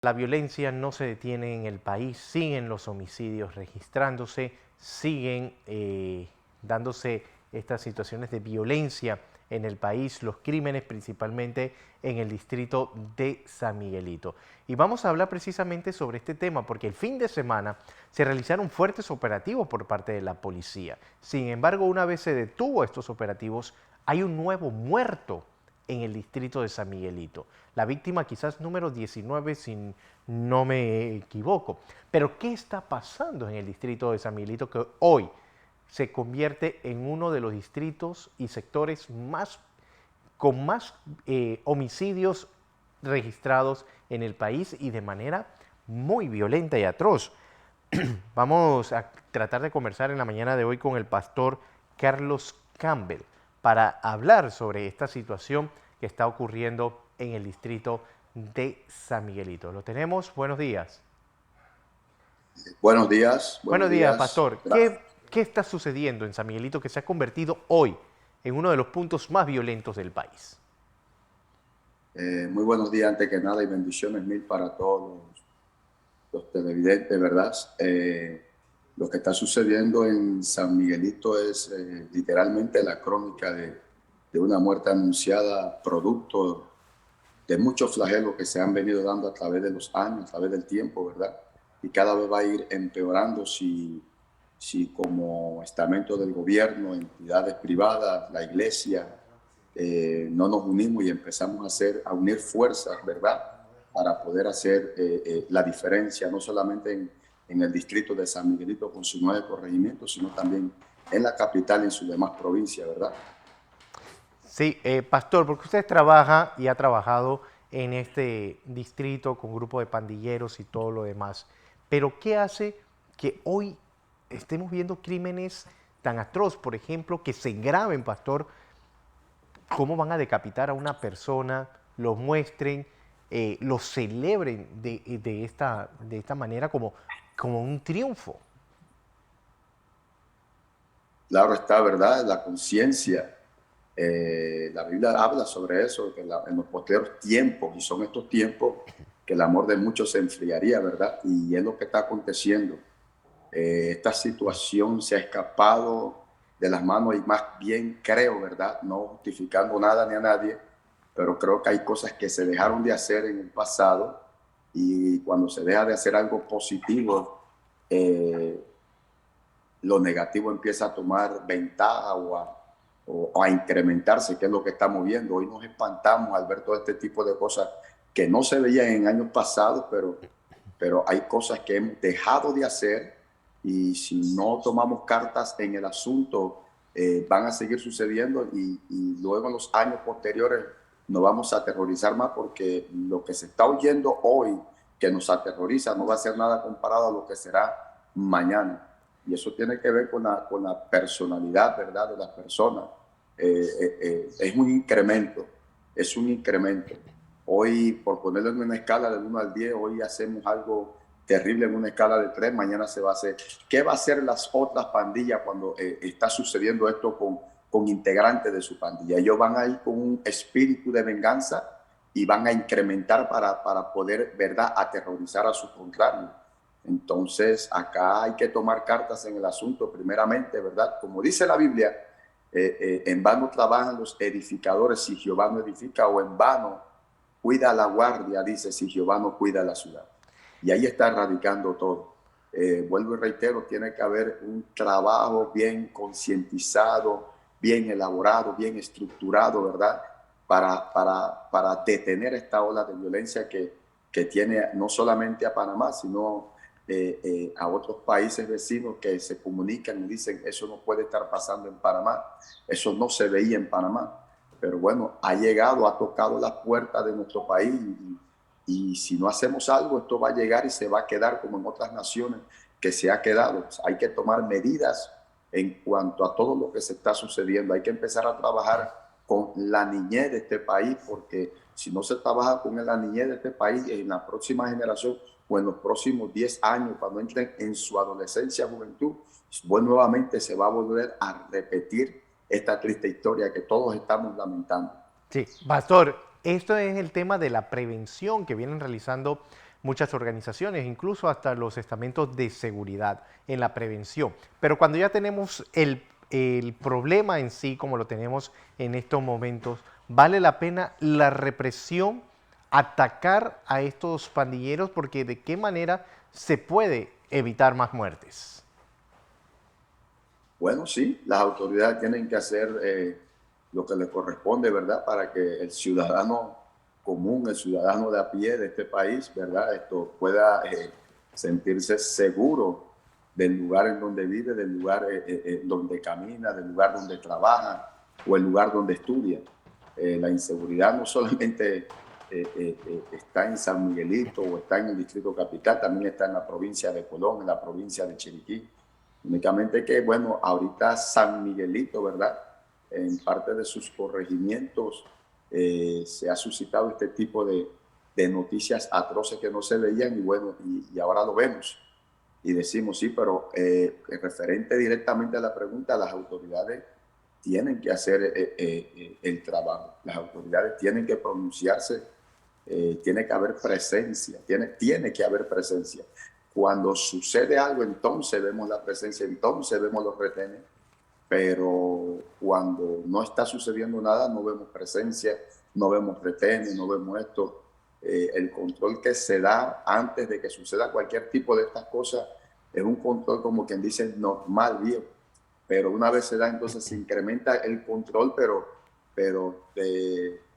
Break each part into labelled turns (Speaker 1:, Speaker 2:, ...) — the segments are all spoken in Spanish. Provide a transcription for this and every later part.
Speaker 1: La violencia no se detiene en el país, siguen los homicidios registrándose, siguen dándose estas situaciones de violencia en el país, los crímenes principalmente en el distrito de San Miguelito. Y vamos a hablar precisamente sobre este tema porque el fin de semana se realizaron fuertes operativos por parte de la policía. Sin embargo, una vez se detuvo estos operativos, hay un nuevo muerto en el distrito de San Miguelito. La víctima quizás número 19, si no me equivoco. Pero ¿qué está pasando en el distrito de San Miguelito que hoy se convierte en uno de los distritos y sectores con más homicidios registrados en el país y de manera muy violenta y atroz? Vamos a tratar de conversar en la mañana de hoy con el pastor Carlos Campbell para hablar sobre esta situación que está ocurriendo en el distrito de San Miguelito. Lo tenemos. Buenos días.
Speaker 2: Buenos días, buenos
Speaker 1: Buenos días,
Speaker 2: días.
Speaker 1: pastor. ¿Qué está sucediendo en San Miguelito que se ha convertido hoy en uno de los puntos más violentos del país?
Speaker 2: Muy buenos días antes que nada y bendiciones mil para todos los televidentes, ¿verdad? Lo que está sucediendo en San Miguelito es literalmente la crónica de una muerte anunciada, producto de muchos flagelos que se han venido dando a través de los años, a través del tiempo, ¿verdad? Y cada vez va a ir empeorando si como estamento del gobierno, entidades privadas, la iglesia, no nos unimos y empezamos a unir fuerzas, ¿verdad? Para poder hacer la diferencia, no solamente en el distrito de San Miguelito con sus 9 corregimientos, sino también en la capital y en sus demás provincias, ¿verdad?
Speaker 1: Sí, pastor, porque usted trabaja y ha trabajado en este distrito con grupo de pandilleros y todo lo demás. Pero ¿qué hace que hoy estemos viendo crímenes tan atroz, por ejemplo, que se graben, pastor? ¿Cómo van a decapitar a una persona, lo muestren, lo celebren de esta manera como un triunfo?
Speaker 2: Claro está, ¿verdad? La conciencia. La Biblia habla sobre eso, que en los posteriores tiempos, y son estos tiempos que el amor de muchos se enfriaría, ¿verdad? Y es lo que está aconteciendo. Esta situación se ha escapado de las manos y más bien creo, ¿verdad? No justificando nada ni a nadie, pero creo que hay cosas que se dejaron de hacer en el pasado y cuando se deja de hacer algo positivo, eh, lo negativo empieza a tomar ventaja o a incrementarse, que es lo que estamos viendo. Hoy nos espantamos al ver todo este tipo de cosas que no se veían en años pasados, pero hay cosas que hemos dejado de hacer y si no tomamos cartas en el asunto, van a seguir sucediendo y luego en los años posteriores nos vamos a aterrorizar más porque lo que se está oyendo hoy que nos aterroriza no va a ser nada comparado a lo que será mañana. Y eso tiene que ver con la personalidad, ¿verdad?, de las personas. Es un incremento, es un incremento. Hoy, por ponerlo en una escala de 1 al 10, hoy hacemos algo terrible en una escala de 3, mañana se va a hacer. ¿Qué va a hacer las otras pandillas cuando está sucediendo esto con integrantes de su pandilla? Ellos van a ir con un espíritu de venganza y van a incrementar para poder, ¿verdad?, aterrorizar a sus contrarios. Entonces, acá hay que tomar cartas en el asunto, primeramente, ¿verdad? Como dice la Biblia, en vano trabajan los edificadores si Jehová no edifica, o en vano cuida la guardia, dice, si Jehová no cuida la ciudad. Y ahí está radicando todo. Vuelvo y reitero, tiene que haber un trabajo bien concientizado, bien elaborado, bien estructurado, ¿verdad? Para detener esta ola de violencia que tiene no solamente a Panamá, sino a otros países vecinos que se comunican y dicen, eso no puede estar pasando en Panamá, eso no se veía en Panamá. Pero bueno, ha llegado, ha tocado las puertas de nuestro país y si no hacemos algo, esto va a llegar y se va a quedar como en otras naciones que se ha quedado. Hay que tomar medidas en cuanto a todo lo que se está sucediendo. Hay que empezar a trabajar con la niñez de este país, porque si no se trabaja con la niñez de este país, en la próxima generación o en los próximos 10 años, cuando entren en su adolescencia, juventud, pues nuevamente se va a volver a repetir esta triste historia que todos estamos lamentando.
Speaker 1: Sí, pastor, esto es el tema de la prevención que vienen realizando muchas organizaciones, incluso hasta los estamentos de seguridad en la prevención. Pero cuando ya tenemos el problema en sí, como lo tenemos en estos momentos, ¿vale la pena la represión, atacar a estos pandilleros? Porque ¿de qué manera se puede evitar más muertes?
Speaker 2: Bueno, sí, las autoridades tienen que hacer lo que les corresponde, ¿verdad? Para que el ciudadano común, el ciudadano de a pie de este país, ¿verdad? Esto pueda sentirse seguro del lugar en donde vive, del lugar donde camina, del lugar donde trabaja o el lugar donde estudia. La inseguridad no solamente está en San Miguelito o está en el Distrito Capital, también está en la provincia de Colón, en la provincia de Chiriquí. Únicamente que, bueno, ahorita San Miguelito, ¿verdad? En parte de sus corregimientos se ha suscitado este tipo de noticias atroces que no se veían y bueno, y ahora lo vemos. Y decimos, sí, pero referente directamente a la pregunta, las autoridades tienen que hacer el trabajo. Las autoridades tienen que pronunciarse, tiene que haber presencia, tiene que haber presencia. Cuando sucede algo, entonces vemos la presencia, entonces vemos los retenes, pero cuando no está sucediendo nada, no vemos presencia, no vemos retenes, no vemos esto. El control que se da antes de que suceda cualquier tipo de estas cosas es un control, como quien dice, normal, viejo. Pero una vez se da, entonces se incrementa el control, pero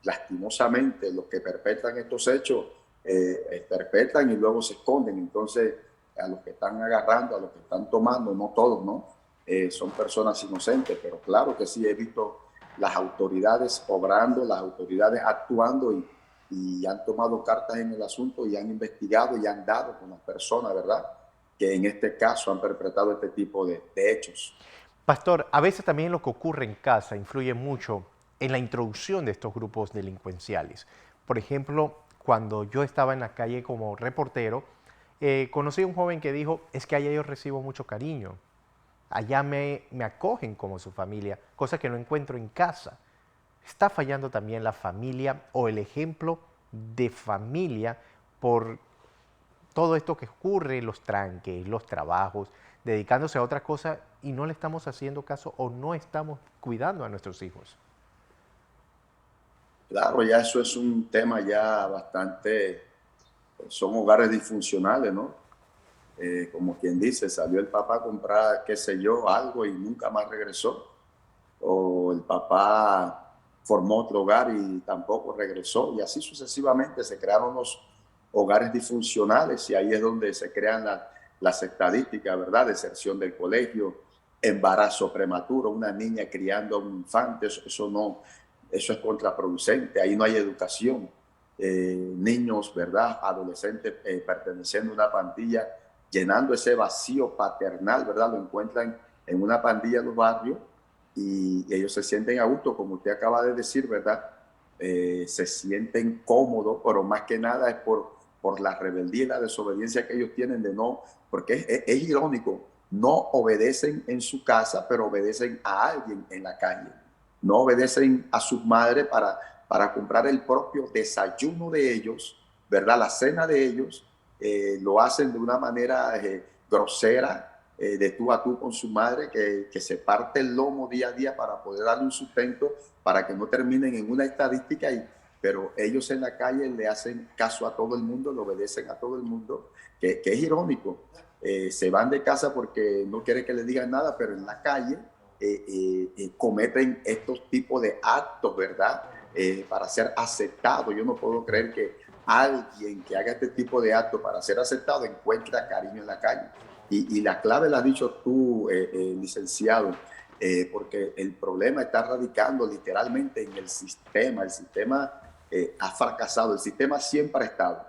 Speaker 2: lastimosamente los que perpetran estos hechos perpetran y luego se esconden. Entonces, a los que están agarrando, a los que están tomando, no todos, ¿no? Son personas inocentes, pero claro que sí he visto las autoridades obrando, las autoridades actuando y han tomado cartas en el asunto y han investigado y han dado con las personas, ¿verdad? Que en este caso han perpetrado este tipo de hechos.
Speaker 1: Pastor, a veces también lo que ocurre en casa influye mucho en la introducción de estos grupos delincuenciales. Por ejemplo, cuando yo estaba en la calle como reportero, conocí a un joven que dijo, es que allá yo recibo mucho cariño, allá me acogen como su familia, cosa que no encuentro en casa. Está fallando también la familia o el ejemplo de familia por todo esto que ocurre, los tranques, los trabajos, dedicándose a otra cosa y no le estamos haciendo caso o no estamos cuidando a nuestros hijos.
Speaker 2: Claro, ya eso es un tema ya bastante, son hogares disfuncionales, ¿no? Como quien dice, salió el papá a comprar, qué sé yo, algo y nunca más regresó. O el papá formó otro hogar y tampoco regresó. Y así sucesivamente se crearon los hogares disfuncionales y ahí es donde se crean las estadísticas, ¿verdad? Deserción del colegio, embarazo prematuro, una niña criando a un infante, eso no, eso es contraproducente, ahí no hay educación. Niños, ¿verdad? Adolescentes perteneciendo a una pandilla, llenando ese vacío paternal, ¿verdad? Lo encuentran en una pandilla de los barrios y ellos se sienten a gusto, como usted acaba de decir, ¿verdad? Se sienten cómodos, pero más que nada es por la rebeldía y la desobediencia que ellos tienen de no, porque es irónico, no obedecen en su casa, pero obedecen a alguien en la calle. No obedecen a sus madres para comprar el propio desayuno de ellos, ¿verdad? La cena de ellos, lo hacen de una manera grosera, de tú a tú con su madre, que se parte el lomo día a día para poder darle un sustento, para que no terminen en una estadística, pero ellos en la calle le hacen caso a todo el mundo, le obedecen a todo el mundo, que es irónico. Se van de casa porque no quieren que les digan nada, pero en la calle cometen estos tipos de actos, ¿verdad? Para ser aceptados. Yo no puedo creer que alguien que haga este tipo de actos para ser aceptado encuentra cariño en la calle. Y la clave la has dicho tú, licenciado, porque el problema está radicando literalmente en el sistema. El sistema ha fracasado, el sistema siempre ha estado.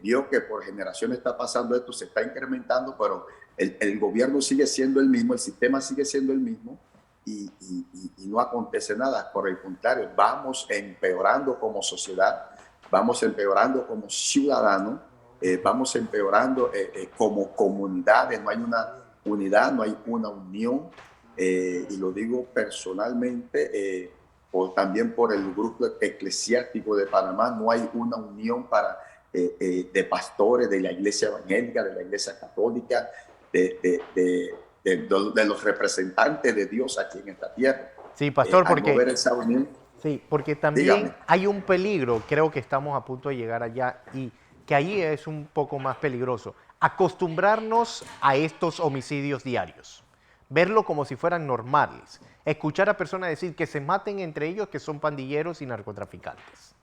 Speaker 2: Vio que por generaciones está pasando esto, se está incrementando, pero el gobierno sigue siendo el mismo, el sistema sigue siendo el mismo y no acontece nada. Por el contrario, vamos empeorando como sociedad, vamos empeorando como ciudadanos, vamos empeorando como comunidades, no hay una unidad, no hay una unión, y lo digo personalmente, también por el grupo eclesiástico de Panamá, no hay una unión de pastores de la iglesia evangélica, de la iglesia católica, de los representantes de Dios aquí en esta tierra.
Speaker 1: Sí, pastor,
Speaker 2: Al no
Speaker 1: porque
Speaker 2: ver esa unión,
Speaker 1: sí, porque también
Speaker 2: dígame.
Speaker 1: hay un peligro, creo que estamos a punto de llegar allá y que ahí es un poco más peligroso. Acostumbrarnos a estos homicidios diarios, verlo como si fueran normales, escuchar a personas decir que se maten entre ellos que son pandilleros y narcotraficantes.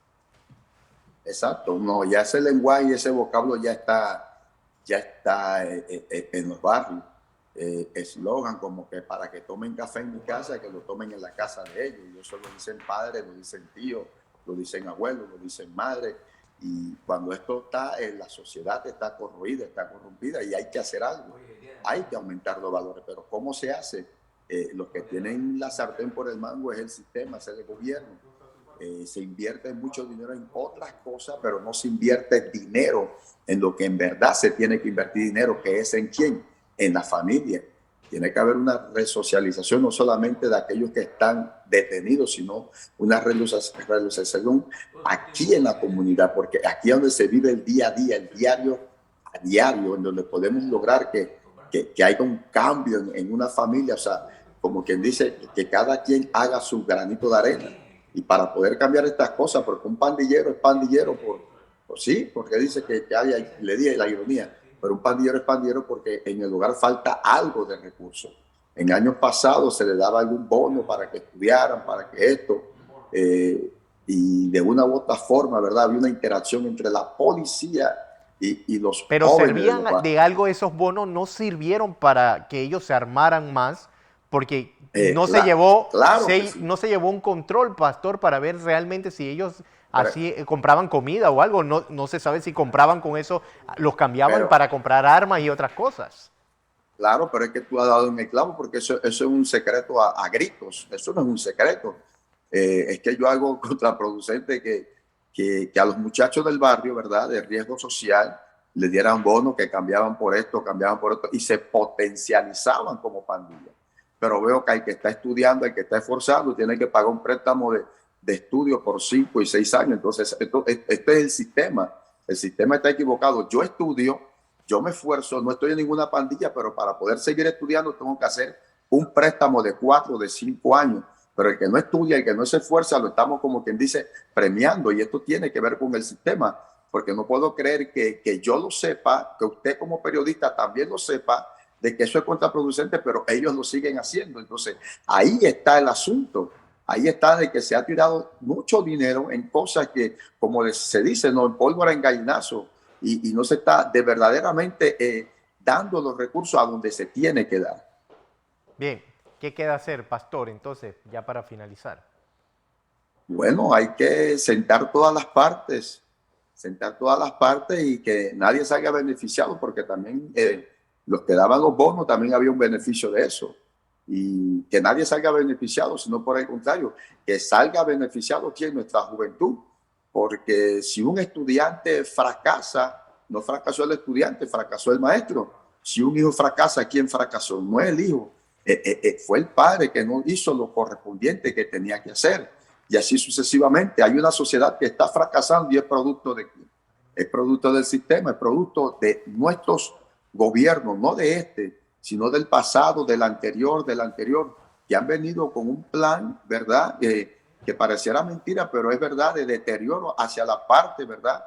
Speaker 2: Exacto, no, ya ese lenguaje, ese vocablo ya está en los barrios. Eslogan como que para que tomen café en mi casa, que lo tomen en la casa de ellos. Y eso lo dicen padres, lo dicen tíos, lo dicen abuelos, lo dicen madres. Y cuando esto está, la sociedad está corroída, está corrompida y hay que hacer algo. Hay que aumentar los valores. Pero ¿cómo se hace? Los que tienen la sartén por el mango es el sistema, es el gobierno. Se invierte mucho dinero en otras cosas, pero no se invierte dinero en lo que en verdad se tiene que invertir dinero, que es en quién, en la familia. Tiene que haber una resocialización no solamente de aquellos que están detenidos, sino una resocialización aquí en la comunidad, porque aquí es donde se vive el día a día, el diario a diario, en donde podemos lograr que haya un cambio en una familia, o sea, como quien dice, que cada quien haga su granito de arena. Y para poder cambiar estas cosas, porque un pandillero es pandillero sí, porque dice que le di la ironía, pero un pandillero es pandillero porque en el hogar falta algo de recursos. En años pasados se le daba algún bono para que estudiaran, para que esto, y de una u otra forma, ¿verdad? Había una interacción entre la policía y los
Speaker 1: Pero
Speaker 2: jóvenes de los
Speaker 1: servían
Speaker 2: barrios.
Speaker 1: de algo esos bonos, no sirvieron para que ellos se armaran más, porque
Speaker 2: Claro que sí.
Speaker 1: no se llevó un control, pastor, para ver realmente si ellos
Speaker 2: Pero,
Speaker 1: así compraban comida o algo. No, no se sabe si compraban con eso, los cambiaban
Speaker 2: pero
Speaker 1: para comprar armas y otras cosas.
Speaker 2: claro, pero es que tú has dado en el clavo porque eso es un secreto a gritos. Eso no es un secreto. Es que yo hago contraproducente que a los muchachos del barrio, ¿verdad?, de riesgo social, les dieran bonos que cambiaban por esto, cambiaban por esto y se potencializaban como pandilla. Pero veo que el que está estudiando, el que está esforzando, tiene que pagar un préstamo de estudio por 5 y 6 años. Entonces, este es el sistema. El sistema está equivocado. Yo estudio, yo me esfuerzo, no estoy en ninguna pandilla, pero para poder seguir estudiando tengo que hacer un préstamo de 4, de 5 años. Pero el que no estudia, el que no se esfuerza, lo estamos, como quien dice, premiando. Y esto tiene que ver con el sistema, porque no puedo creer que yo lo sepa, que usted como periodista también lo sepa, de que eso es contraproducente, pero ellos lo siguen haciendo. Entonces, ahí está el asunto. Ahí está de que se ha tirado mucho dinero en cosas que, como se dice, no, en pólvora en gallinazo, y no se está de verdaderamente dando los recursos a donde se tiene que dar.
Speaker 1: Bien, ¿qué queda hacer, pastor? Entonces, ya para finalizar.
Speaker 2: Bueno, hay que sentar todas las partes y que nadie salga beneficiado, porque también los que daban los bonos también había un beneficio de eso. Y que nadie salga beneficiado, sino por el contrario, que salga beneficiado aquí en nuestra juventud. Porque si un estudiante fracasa, no fracasó el estudiante, fracasó el maestro. Si un hijo fracasa, ¿quién fracasó? No es el hijo, fue el padre que no hizo lo correspondiente que tenía que hacer. Y así sucesivamente. Hay una sociedad que está fracasando y es producto de quién. Es producto del sistema, es producto de nuestros gobiernos, no de este, sino del pasado, del anterior, que han venido con un plan, ¿verdad? Que pareciera mentira, pero es verdad, de deterioro hacia la parte, ¿verdad?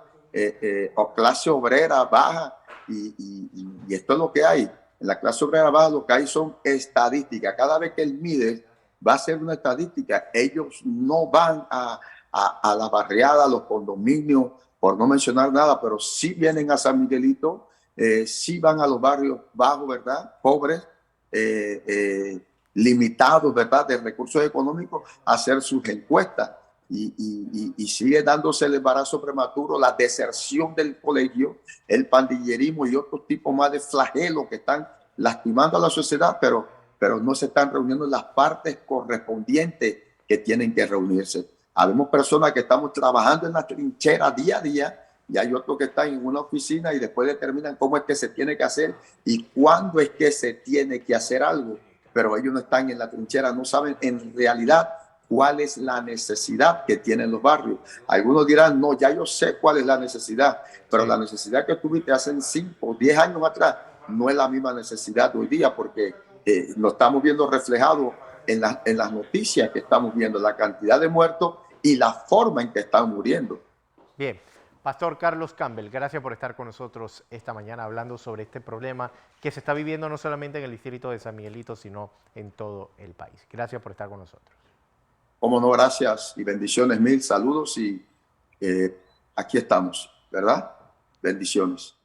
Speaker 2: O clase obrera baja, y esto es lo que hay. En la clase obrera baja lo que hay son estadísticas. Cada vez que él mide, va a ser una estadística. Ellos no van a la barriada, a los condominios, por no mencionar nada, pero sí vienen a San Miguelito, sí van a los barrios bajos, ¿verdad? Pobres, limitados, ¿verdad?, de recursos económicos, a hacer sus encuestas. Y sigue dándose el embarazo prematuro, la deserción del colegio, el pandillerismo y otros tipos más de flagelos que están lastimando a la sociedad, pero no se están reuniendo las partes correspondientes que tienen que reunirse. Habemos personas que estamos trabajando en la trinchera día a día, y hay otros que están en una oficina y después determinan cómo es que se tiene que hacer y cuándo es que se tiene que hacer algo, pero ellos no están en la trinchera, no saben en realidad cuál es la necesidad que tienen los barrios. Algunos dirán, no, ya yo sé cuál es la necesidad, pero la necesidad que tuviste hace 5 o 10 años atrás no es la misma necesidad de hoy día, porque lo estamos viendo reflejado en las noticias que estamos viendo, la cantidad de muertos y la forma en que están muriendo.
Speaker 1: Bien, Pastor Carlos Campbell, gracias por estar con nosotros esta mañana hablando sobre este problema que se está viviendo no solamente en el distrito de San Miguelito, sino en todo el país. Gracias por estar con nosotros.
Speaker 2: Como no, gracias y bendiciones mil, saludos y aquí estamos, ¿verdad? Bendiciones.